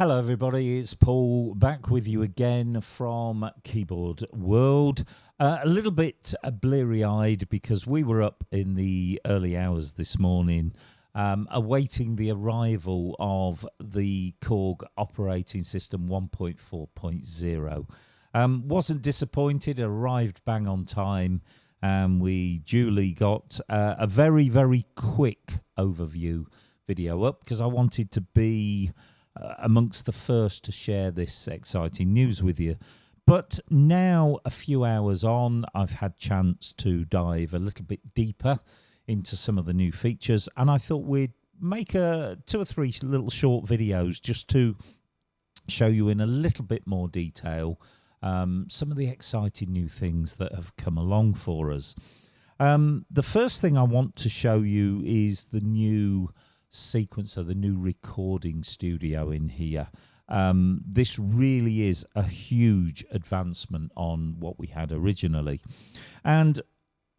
Hello everybody, it's Paul back with you again from Keyboard World. A little bit bleary-eyed because we were up in the early hours this morning awaiting the arrival of the Korg operating system 1.4.0. Wasn't disappointed, arrived bang on time, and we duly got a very, very quick overview video up because I wanted to be amongst the first to share this exciting news with you. But now, a few hours on, I've had chance to dive a little bit deeper into some of the new features, and I thought we'd make two or three little short videos just to show you in a little bit more detail some of the exciting new things that have come along for us. The first thing I want to show you is the new sequencer, the new recording studio in here. This really is a huge advancement on what we had originally, and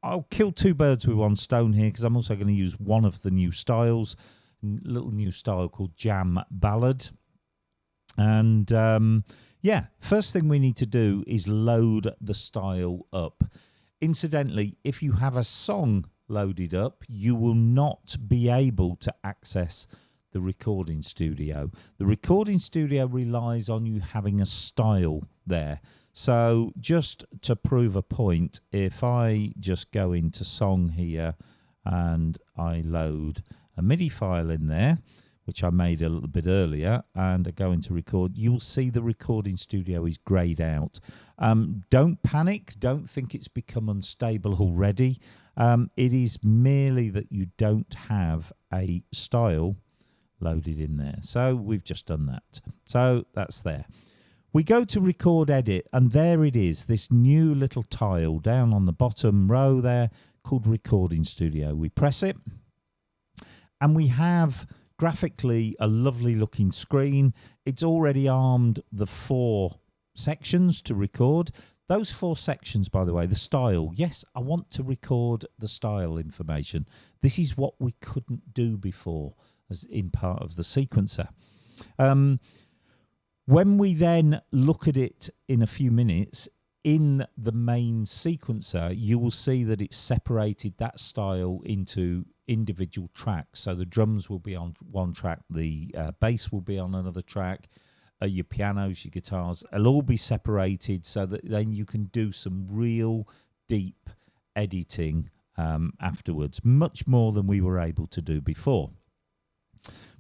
I'll kill two birds with one stone here because I'm also going to use one of the new styles, a little new style called Jam Ballad. And yeah, first thing we need to do is load the style up. Incidentally, if you have a song loaded up, you will not be able to access the recording studio. The recording studio relies on you having a style there. So just to prove a point, if I just go into song here and I load a MIDI file in there, which I made a little bit earlier, and I go into record, you'll see the recording studio is grayed out. Don't panic. Don't think it's become unstable already. It is merely that you don't have a style loaded in there. So we've just done that. So that's there. We go to record edit, and there it is, this new little tile down on the bottom row there called recording studio. We press it, and we have graphically a lovely looking screen. It's already armed the 4 sections to record. Those 4 sections, by the way, the style. Yes, I want to record the style information. This is what we couldn't do before as in part of the sequencer. When we then look at it in a few minutes, in the main sequencer, you will see that it's separated that style into individual tracks. So the drums will be on one track, the bass will be on another track, your pianos, your guitars, it'll all be separated so that then you can do some real deep editing afterwards, much more than we were able to do before.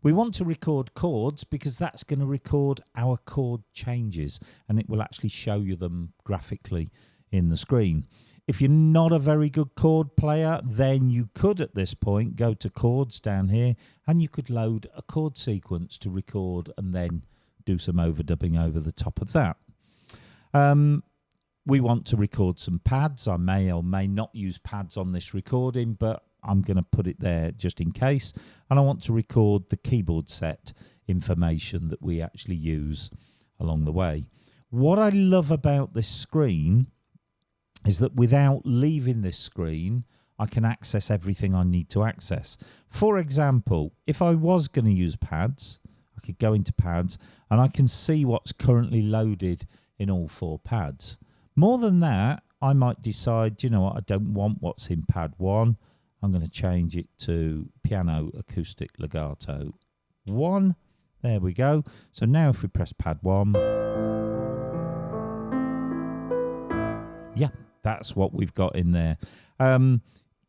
We want to record chords because that's going to record our chord changes, and it will actually show you them graphically in the screen. If you're not a very good chord player, then you could at this point go to chords down here and you could load a chord sequence to record and then do some overdubbing over the top of that. We want to record some pads. I may or may not use pads on this recording, but I'm going to put it there just in case. And I want to record the keyboard set information that we actually use along the way. What I love about this screen is that without leaving this screen, I can access everything I need to access. For example, if I was going to use pads, I could go into pads and I can see what's currently loaded in all 4 pads. More than that, I might decide, you know what, I don't want what's in pad 1. I'm going to change it to piano acoustic legato 1. There we go. So now if we press pad 1, yeah, that's what we've got in there.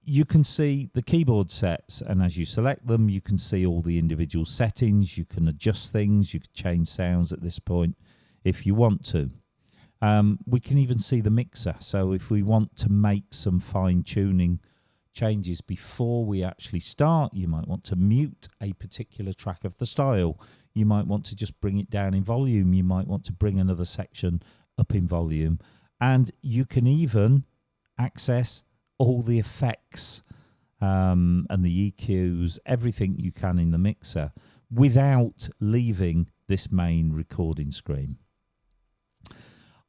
You can see the keyboard sets, and as you select them, you can see all the individual settings. You can adjust things. You can change sounds at this point if you want to. We can even see the mixer. So if we want to make some fine-tuning changes before we actually start, you might want to mute a particular track of the style. You might want to just bring it down in volume. You might want to bring another section up in volume. And you can even access all the effects and the EQs, everything you can in the mixer without leaving this main recording screen.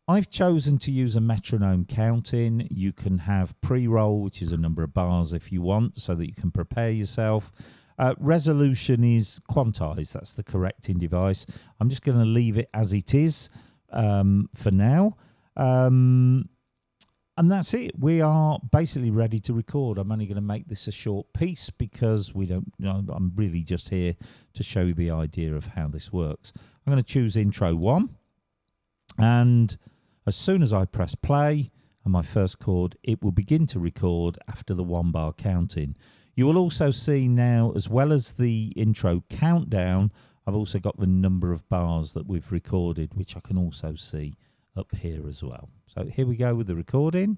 I've chosen to use a metronome counting. You can have pre-roll, which is a number of bars if you want, so that you can prepare yourself. Resolution is quantized. That's the correcting device. I'm just going to leave it as it is for now. And that's it. We are basically ready to record. I'm only going to make this a short piece because we don't, you know, I'm really just here to show you the idea of how this works. I'm going to choose intro 1. And as soon as I press play and my first chord, it will begin to record after the 1 bar counting. You will also see now, as well as the intro countdown, I've also got the number of bars that we've recorded, which I can also see up here as well. So here we go with the recording.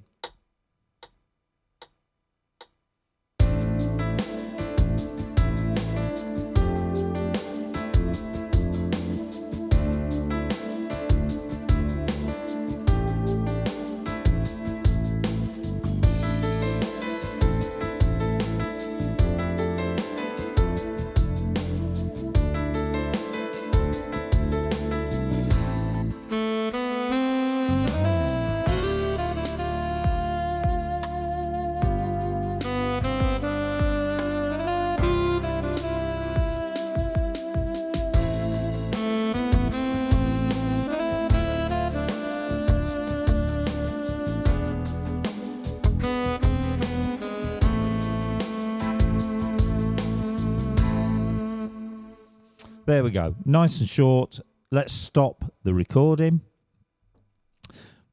There we go. Nice and short. Let's stop the recording.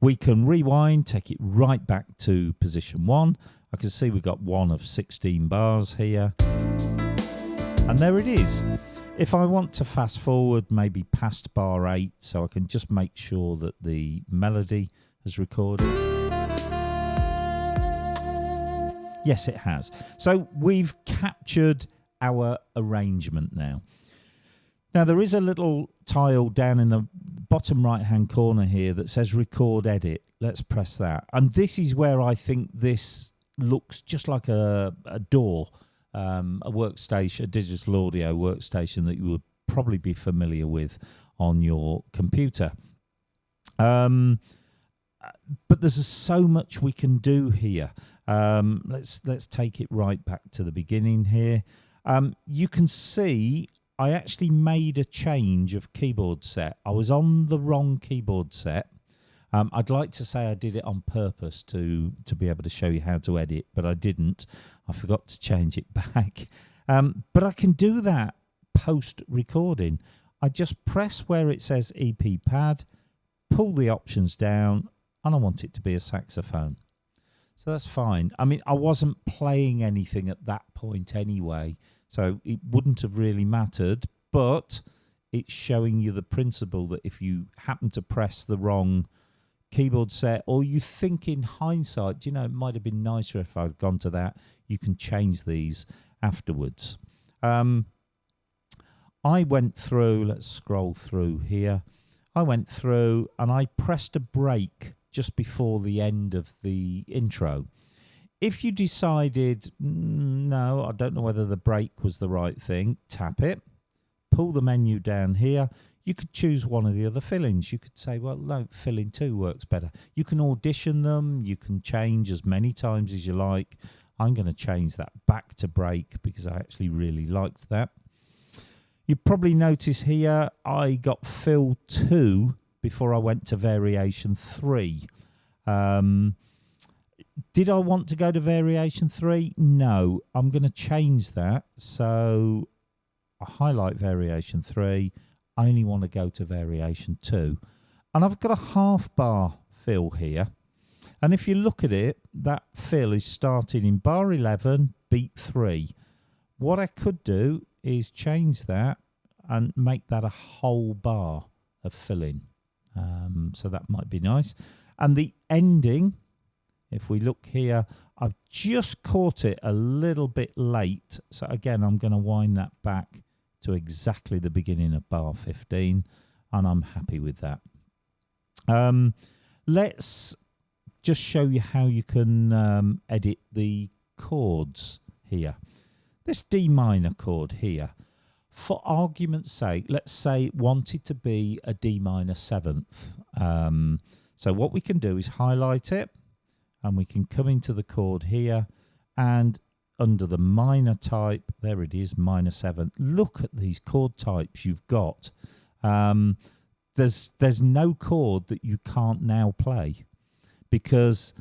We can rewind, take it right back to position 1. I can see we've got 1 of 16 bars here. And there it is. If I want to fast forward maybe past bar 8, so I can just make sure that the melody has recorded. Yes, it has. So we've captured our arrangement now. Now, there is a little tile down in the bottom right-hand corner here that says Record Edit. Let's press that. And this is where I think this looks just like a DAW, a workstation, a digital audio workstation that you would probably be familiar with on your computer. But there's so much we can do here. Let's take it right back to the beginning here. You can see I actually made a change of keyboard set. I was on the wrong keyboard set. I'd like to say I did it on purpose to be able to show you how to edit, but I didn't. I forgot to change it back. But I can do that post-recording. I just press where it says EP pad, pull the options down, and I want it to be a saxophone. So that's fine. I mean, I wasn't playing anything at that point anyway, so it wouldn't have really mattered, but it's showing you the principle that if you happen to press the wrong keyboard set, or you think in hindsight, you know, it might have been nicer if I'd gone to that, you can change these afterwards. I went through, let's scroll through here. I went through and I pressed a break just before the end of the intro. If you decided, no, I don't know whether the break was the right thing, tap it, pull the menu down here. You could choose one of the other fill-ins. You could say, well, no, fill-in 2 works better. You can audition them. You can change as many times as you like. I'm going to change that back to break because I actually really liked that. You probably notice here I got fill 2 before I went to variation 3. Did I want to go to variation 3? No, I'm going to change that. So I highlight variation 3. I only want to go to variation 2. And I've got a half bar fill here. And if you look at it, that fill is starting in bar 11, beat 3. What I could do is change that and make that a whole bar of filling. So that might be nice. And the ending, if we look here, I've just caught it a little bit late. So again, I'm going to wind that back to exactly the beginning of bar 15, and I'm happy with that. Let's just show you how you can edit the chords here. This D minor chord here, for argument's sake, let's say it wanted to be a D minor 7th. So what we can do is highlight it, and we can come into the chord here, and under the minor type. There it is, minor 7. Look at these chord types you've got. There's no chord that you can't now play, because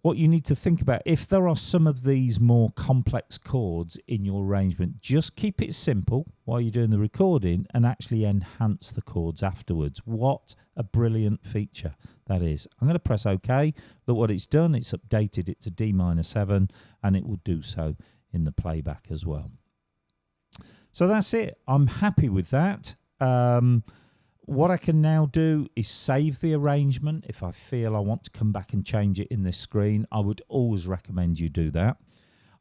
what you need to think about, if there are some of these more complex chords in your arrangement, just keep it simple while you're doing the recording and actually enhance the chords afterwards. What a brilliant feature that is. I'm going to press OK. Look what it's done. It's updated it to D minor 7, and it will do so in the playback as well. So that's it. I'm happy with that. What I can now do is save the arrangement. If I feel I want to come back and change it in this screen, I would always recommend you do that.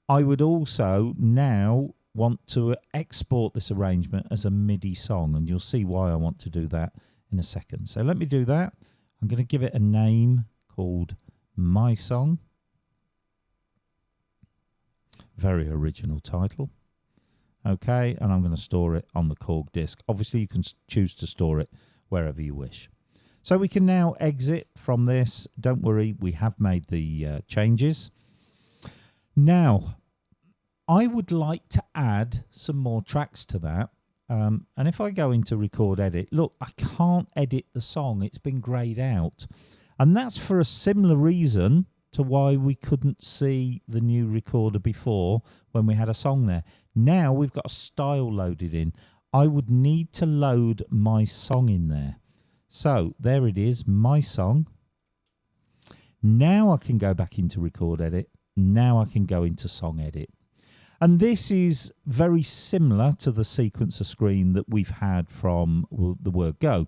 I would also now want to export this arrangement as a MIDI song, and you'll see why I want to do that in a second. So let me do that. I'm going to give it a name called My Song. Very original title. Okay, and I'm going to store it on the Korg disk. Obviously, you can choose to store it wherever you wish. So we can now exit from this. Don't worry, we have made the changes. Now, I would like to add some more tracks to that. And if I go into record edit, look, I can't edit the song. It's been grayed out. And that's for a similar reason to why we couldn't see the new recorder before when we had a song there. Now we've got a style loaded in. I would need to load my song in there. So there it is, my song. Now I can go back into record edit. Now I can go into song edit. And this is very similar to the sequencer screen that we've had from the word go.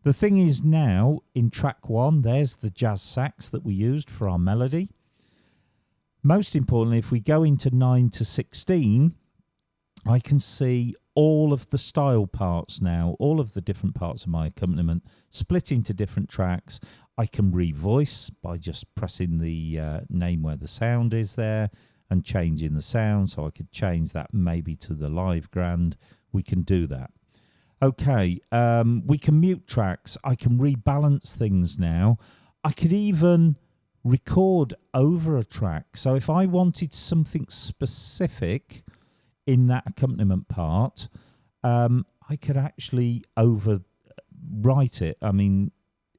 The thing is now in track 1, there's the jazz sax that we used for our melody. Most importantly, if we go into 9 to 16, I can see all of the style parts now, all of the different parts of my accompaniment split into different tracks. I can revoice by just pressing the name where the sound is there and changing the sound. So I could change that maybe to the live grand. We can do that. Okay, we can mute tracks. I can rebalance things now. I could even record over a track. So if I wanted something specific in that accompaniment part, I could actually overwrite it. I mean,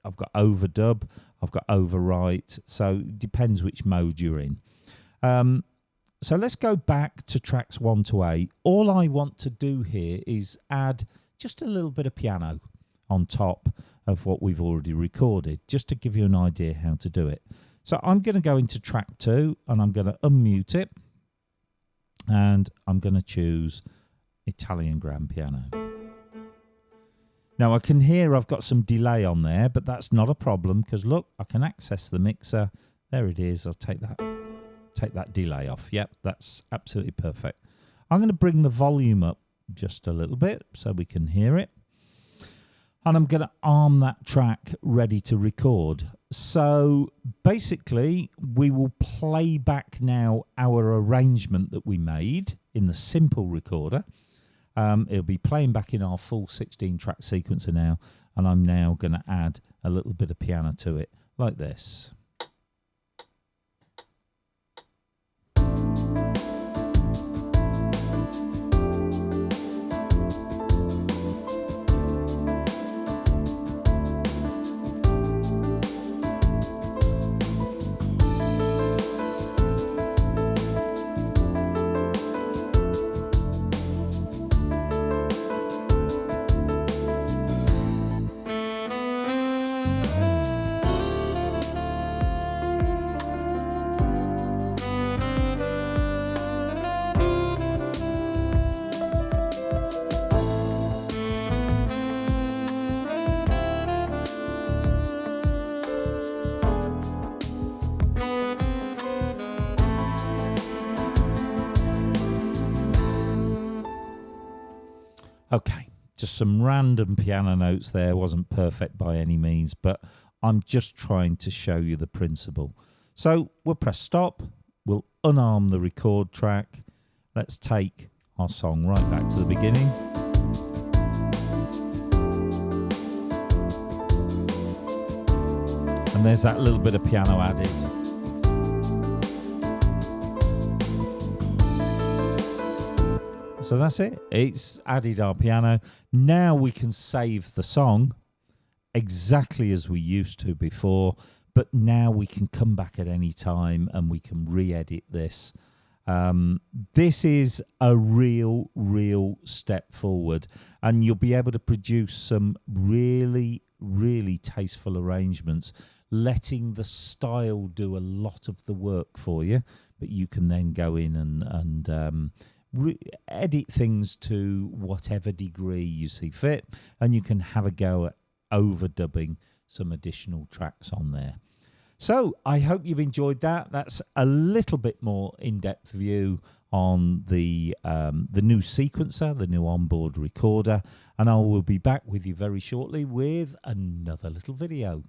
I've got overdub, I've got overwrite, so it depends which mode you're in. So let's go back to tracks 1 to 8. All I want to do here is add just a little bit of piano on top of what we've already recorded, just to give you an idea how to do it. So I'm going to go into track 2 and I'm going to unmute it. And I'm going to choose Italian grand piano. Now I can hear I've got some delay on there, but that's not a problem because look, I can access the mixer. There it is. I'll take that delay off. Yep, that's absolutely perfect. I'm going to bring the volume up just a little bit so we can hear it. And I'm going to arm that track ready to record. So basically, we will play back now our arrangement that we made in the simple recorder. It'll be playing back in our full 16-track sequencer now. And I'm now going to add a little bit of piano to it like this. Okay, just some random piano notes there. Wasn't perfect by any means, but I'm just trying to show you the principle. So we'll press stop. We'll unarm the record track. Let's take our song right back to the beginning. And there's that little bit of piano added. So that's it. It's added our piano. Now we can save the song exactly as we used to before, but now we can come back at any time and we can re-edit this. This is a real step forward, and you'll be able to produce some really tasteful arrangements, letting the style do a lot of the work for you, but you can then go in and edit things to whatever degree you see fit, and you can have a go at overdubbing some additional tracks on there. So I hope you've enjoyed that. That's a little bit more in-depth view on the new sequencer, the new onboard recorder, and I will be back with you very shortly with another little video.